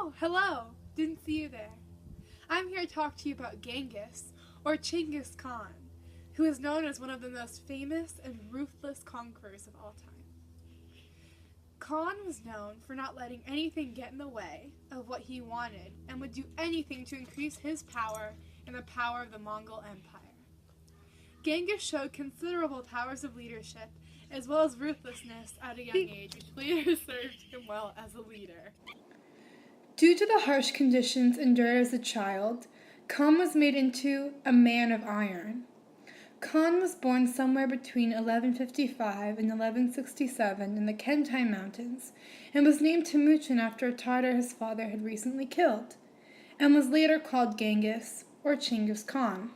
Oh, hello! Didn't see you there. I'm here to talk to you about Genghis, or Genghis Khan, who is known as one of the most famous and ruthless conquerors of all time. Khan was known for not letting anything get in the way of what he wanted and would do anything to increase his power and the power of the Mongol Empire. Genghis showed considerable powers of leadership as well as ruthlessness at a young age, which later served him well as a leader. Due to the harsh conditions endured as a child, Khan was made into a man of iron. Khan was born somewhere between 1155 and 1167 in the Khentai Mountains and was named Temujin after a Tatar his father had recently killed, and was later called Genghis or Genghis Khan.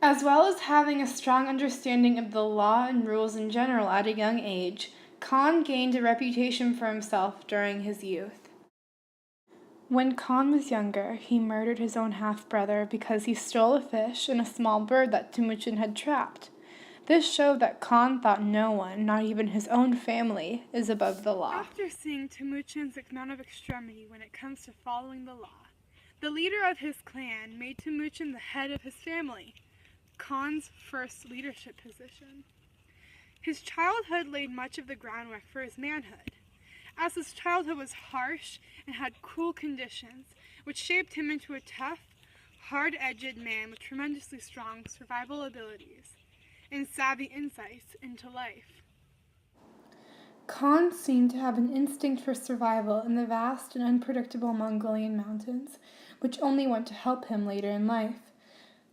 As well as having a strong understanding of the law and rules in general at a young age, Khan gained a reputation for himself during his youth. When Khan was younger, he murdered his own half-brother because he stole a fish and a small bird that Temujin had trapped. This showed that Khan thought no one, not even his own family, is above the law. After seeing Temujin's amount of extremity when it comes to following the law, the leader of his clan made Temujin the head of his family, Khan's first leadership position. His childhood laid much of the groundwork for his manhood, as his childhood was harsh and had cruel conditions, which shaped him into a tough, hard-edged man with tremendously strong survival abilities and savvy insights into life. Khan seemed to have an instinct for survival in the vast and unpredictable Mongolian mountains, which only went to help him later in life.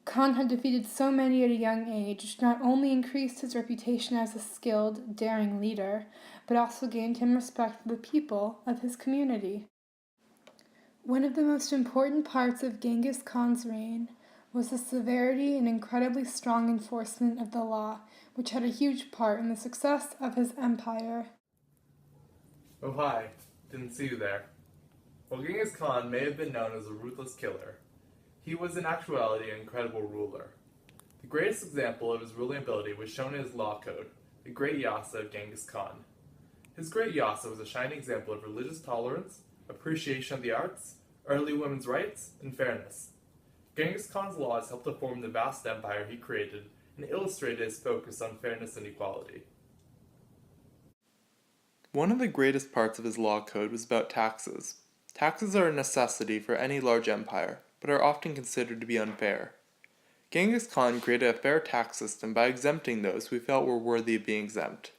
Khan had defeated so many at a young age, which not only increased his reputation as a skilled, daring leader, but also gained him respect for the people of his community. One of the most important parts of Genghis Khan's reign was the severity and incredibly strong enforcement of the law, which had a huge part in the success of his empire. Oh hi, didn't see you there. While Genghis Khan may have been known as a ruthless killer, he was in actuality an incredible ruler. The greatest example of his ruling ability was shown in his law code, the Great Yasa of Genghis Khan. His Great Yasa was a shining example of religious tolerance, appreciation of the arts, early women's rights, and fairness. Genghis Khan's laws helped to form the vast empire he created and illustrated his focus on fairness and equality. One of the greatest parts of his law code was about taxes. Taxes are a necessity for any large empire, but are often considered to be unfair. Genghis Khan created a fair tax system by exempting those who felt were worthy of being exempt.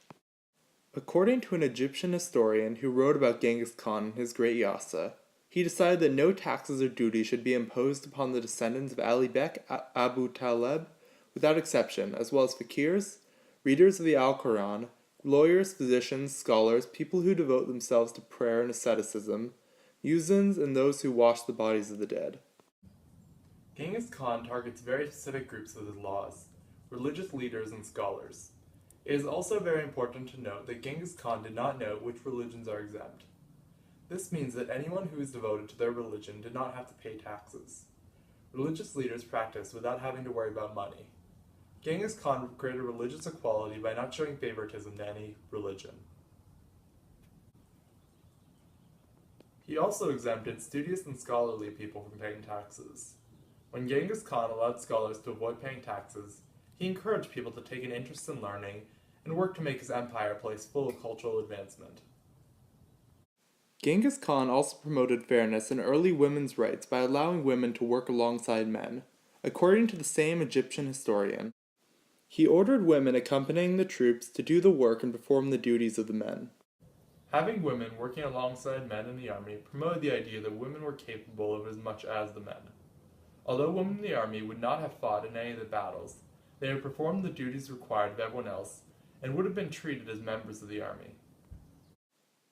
According to an Egyptian historian who wrote about Genghis Khan in his Great Yasa, he decided that no taxes or duties should be imposed upon the descendants of Ali Bek Abu Talib without exception, as well as fakirs, readers of the Al-Quran, lawyers, physicians, scholars, people who devote themselves to prayer and asceticism, muezzins, and those who wash the bodies of the dead. Genghis Khan targets very specific groups with his laws, religious leaders and scholars. It is also very important to note that Genghis Khan did not know which religions are exempt. This means that anyone who is devoted to their religion did not have to pay taxes. Religious leaders practiced without having to worry about money. Genghis Khan created religious equality by not showing favoritism to any religion. He also exempted studious and scholarly people from paying taxes. When Genghis Khan allowed scholars to avoid paying taxes, he encouraged people to take an interest in learning and work to make his empire a place full of cultural advancement. Genghis Khan also promoted fairness and early women's rights by allowing women to work alongside men. According to the same Egyptian historian, he ordered women accompanying the troops to do the work and perform the duties of the men. Having women working alongside men in the army promoted the idea that women were capable of as much as the men. Although women in the army would not have fought in any of the battles, they had performed the duties required of everyone else and would have been treated as members of the army.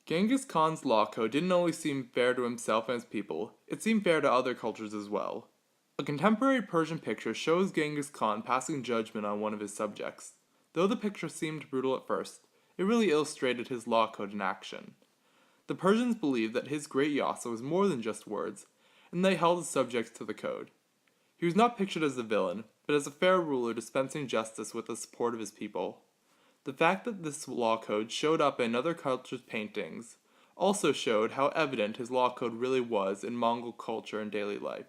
Genghis Khan's law code didn't only seem fair to himself and his people, it seemed fair to other cultures as well. A contemporary Persian picture shows Genghis Khan passing judgment on one of his subjects. Though the picture seemed brutal at first, it really illustrated his law code in action. The Persians believed that his Great Yasa was more than just words, and they held his subjects to the code. He was not pictured as a villain, but as a fair ruler dispensing justice with the support of his people. The fact that this law code showed up in other cultures' paintings also showed how evident his law code really was in Mongol culture and daily life.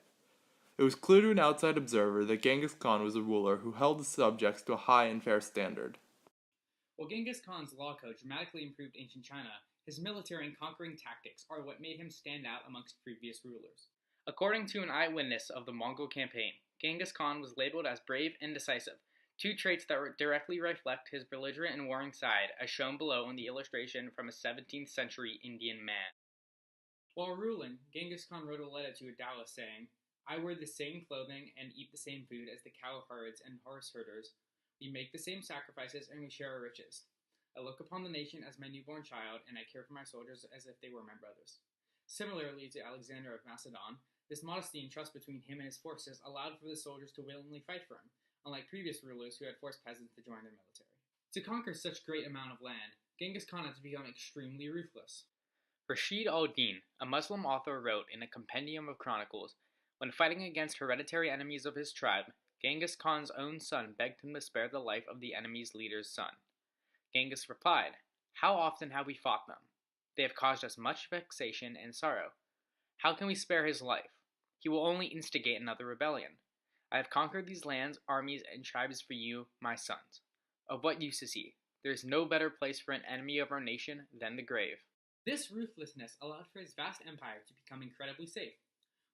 It was clear to an outside observer that Genghis Khan was a ruler who held his subjects to a high and fair standard. While Genghis Khan's law code dramatically improved ancient China, his military and conquering tactics are what made him stand out amongst previous rulers. According to an eyewitness of the Mongol campaign, Genghis Khan was labeled as brave and decisive, two traits that directly reflect his belligerent and warring side, as shown below in the illustration from a 17th century Indian man. While ruling, Genghis Khan wrote a letter to a Taoist saying, "I wear the same clothing and eat the same food as the cow herds and horse herders. We make the same sacrifices and we share our riches. I look upon the nation as my newborn child, and I care for my soldiers as if they were my brothers." Similarly to Alexander of Macedon, this modesty and trust between him and his forces allowed for the soldiers to willingly fight for him, unlike previous rulers who had forced peasants to join their military. To conquer such great amount of land, Genghis Khan had to become extremely ruthless. Rashid al-Din, a Muslim author, wrote in a compendium of chronicles, when fighting against hereditary enemies of his tribe, Genghis Khan's own son begged him to spare the life of the enemy's leader's son. Genghis replied, "How often have we fought them? They have caused us much vexation and sorrow. How can we spare his life? He will only instigate another rebellion. I have conquered these lands, armies, and tribes for you, my sons. Of what use is he? There is no better place for an enemy of our nation than the grave." This ruthlessness allowed for his vast empire to become incredibly safe.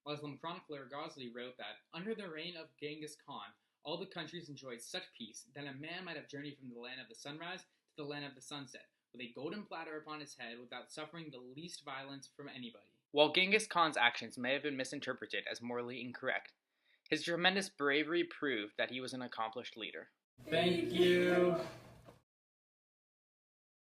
Muslim chronicler Ghazali wrote that, under the reign of Genghis Khan, all the countries enjoyed such peace that a man might have journeyed from the land of the sunrise to the land of the sunset, with a golden platter upon his head without suffering the least violence from anybody. While Genghis Khan's actions may have been misinterpreted as morally incorrect, his tremendous bravery proved that he was an accomplished leader. Thank you.